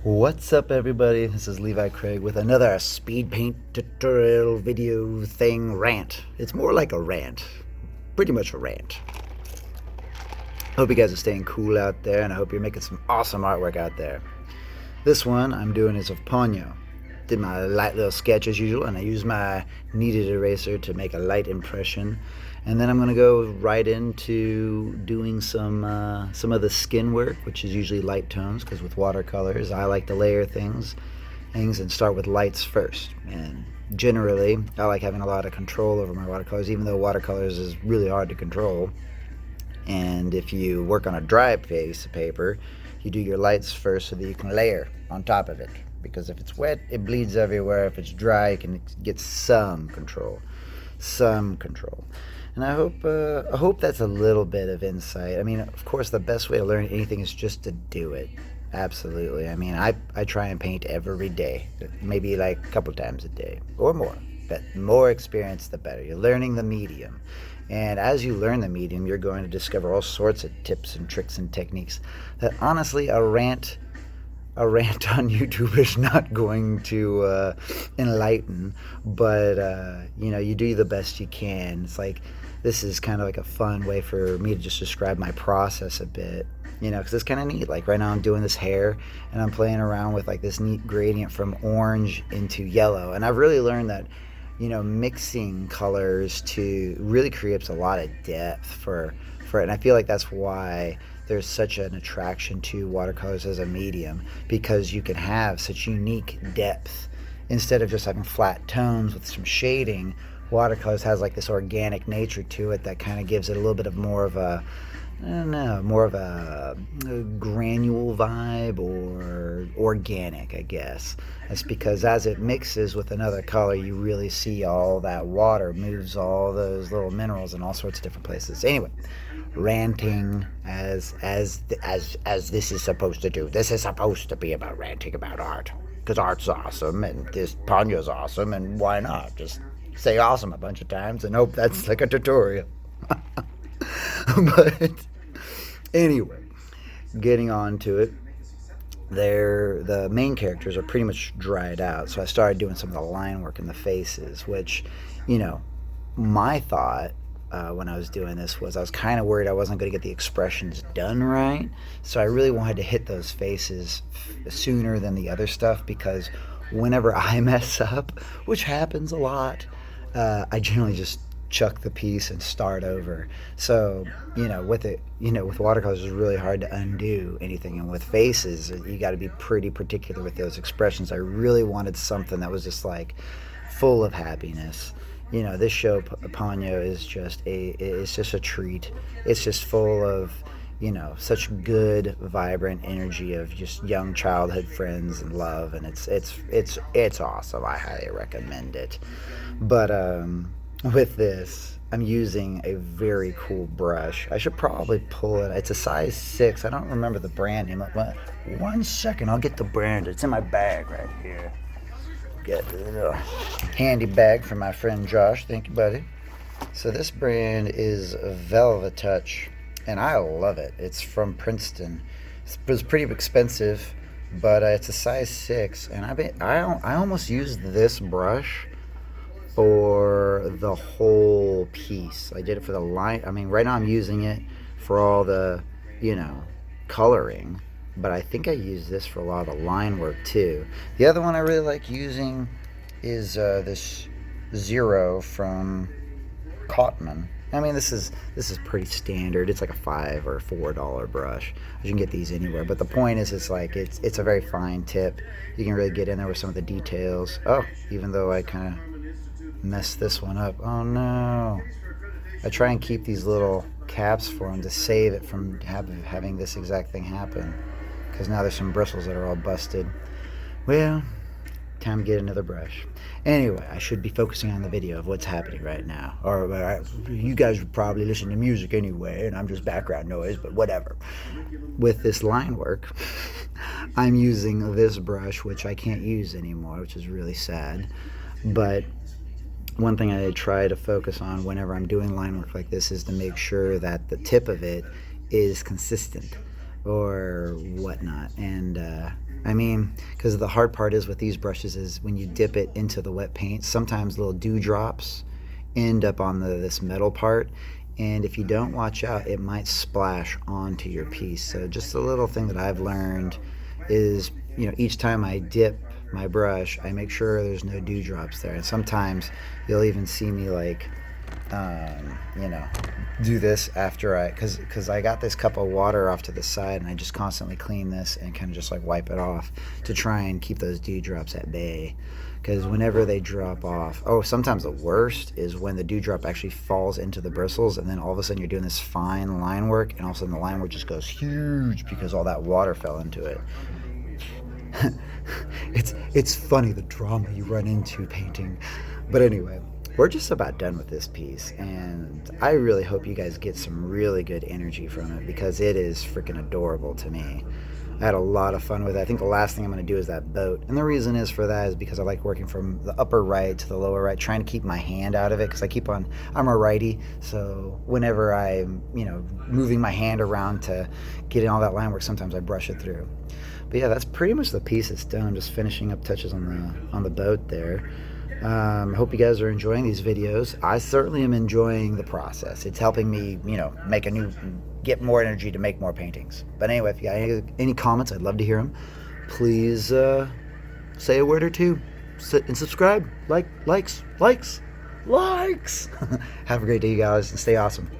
What's up, everybody? This is Levi Craig with another speed paint tutorial video thing rant. It's more like a rant, pretty much a rant. Hope you guys are staying cool out there, and I hope you're making some awesome artwork out there. This one I'm doing is of Ponyo. Did my light little sketch as usual, and I used my kneaded eraser to make a light impression. And then I'm going to go right into doing some of the skin work, which is usually light tones, because with watercolors I like to layer things and start with lights first. And generally I like having a lot of control over my watercolors, even though watercolors is really hard to control. And if you work on a dry piece of paper, you do your lights first so that you can layer on top of it, because if it's wet it bleeds everywhere. If it's dry you can get some control. And I hope that's a little bit of insight. I mean, of course, the best way to learn anything is just to do it. Absolutely. I mean, I try and paint every day, maybe like a couple times a day or more. But the more experience, the better. You're learning the medium. And as you learn the medium, you're going to discover all sorts of tips and tricks and techniques that, honestly, a rant on YouTube is not going to enlighten, but you do the best you can. It's like, this is kind of like a fun way for me to just describe my process a bit, because it's kind of neat. Like right now I'm doing this hair and I'm playing around with like this neat gradient from orange into yellow, and I've really learned that mixing colors to really creates a lot of depth for it. And I feel like that's why there's such an attraction to watercolors as a medium, because you can have such unique depth. Instead of just having flat tones with some shading, watercolors has like this organic nature to it that kind of gives it a little bit of more of a, I don't know, more of a granule vibe, or organic, I guess. That's because as it mixes with another color, you really see all that water moves all those little minerals in all sorts of different places. Anyway, ranting as this is supposed to do. This is supposed to be about ranting about art, because art's awesome and this Ponyo's awesome, and why not just say awesome a bunch of times and hope that's like a tutorial. But anyway, getting on to it, the main characters are pretty much dried out, so I started doing some of the line work in the faces, which, my thought when I was doing this was I was kind of worried I wasn't going to get the expressions done right, so I really wanted to hit those faces sooner than the other stuff, because whenever I mess up, which happens a lot, I generally just chuck the piece and start over. So with watercolors it's really hard to undo anything, and with faces you got to be pretty particular with those expressions. I really wanted something that was just like full of happiness. This show Ponyo is just a treat. It's just full of such good vibrant energy of just young childhood friends and love, and it's awesome. I highly recommend it. But with this, I'm using a very cool brush. I should probably pull it. It's a size 6. I don't remember the brand name. One second, I'll get the brand. It's in my bag right here. Get a little handy bag from my friend Josh. Thank you, buddy. So this brand is Velvet Touch, and I love it. It's from Princeton. It was pretty expensive, but it's a size 6, and I almost used this brush for the whole piece. I did it for the line. I mean, right now I'm using it for all the coloring, but I think I use this for a lot of the line work too. The other one I really like using is this Zero from Cotman. I mean, this is pretty standard. It's like a $5 or $4 brush. You can get these anywhere, but the point is, it's a very fine tip. You can really get in there with some of the details. Oh, even though I kind of messed this one up. Oh no. I try and keep these little caps for them to save it from having this exact thing happen, because now there's some bristles that are all busted. Well, time to get another brush. Anyway, I should be focusing on the video of what's happening right now. Or you guys would probably listen to music anyway, and I'm just background noise, but whatever. With this line work, I'm using this brush, which I can't use anymore, which is really sad. But one thing I try to focus on whenever I'm doing line work like this is to make sure that the tip of it is consistent or whatnot. And I mean, because the hard part is with these brushes is when you dip it into the wet paint, sometimes little dewdrops end up on this metal part, and if you don't watch out, it might splash onto your piece. So just a little thing that I've learned is, each time I dip my brush, I make sure there's no dewdrops there. And sometimes you'll even see me like, you know, do this after because I got this cup of water off to the side, and I just constantly clean this and kind of just like wipe it off to try and keep those dewdrops at bay. Because whenever they drop off, sometimes the worst is when the dewdrop actually falls into the bristles, and then all of a sudden you're doing this fine line work, and all of a sudden the line work just goes huge because all that water fell into it. It's funny the drama you run into painting. But anyway, we're just about done with this piece, and I really hope you guys get some really good energy from it because it is freaking adorable to me. I had a lot of fun with it. I think the last thing I'm going to do is that boat. And the reason is for that is because I like working from the upper right to the lower right, trying to keep my hand out of it because I'm a righty. So whenever I'm, moving my hand around to get in all that line work, sometimes I brush it through. But yeah, that's pretty much the piece it's done. I'm just finishing up touches on the boat there. Hope you guys are enjoying these videos. I certainly am enjoying the process. It's helping me, get more energy to make more paintings. But anyway, if you got any comments, I'd love to hear them. Please say a word or two. And subscribe. Likes. Have a great day, you guys, and stay awesome.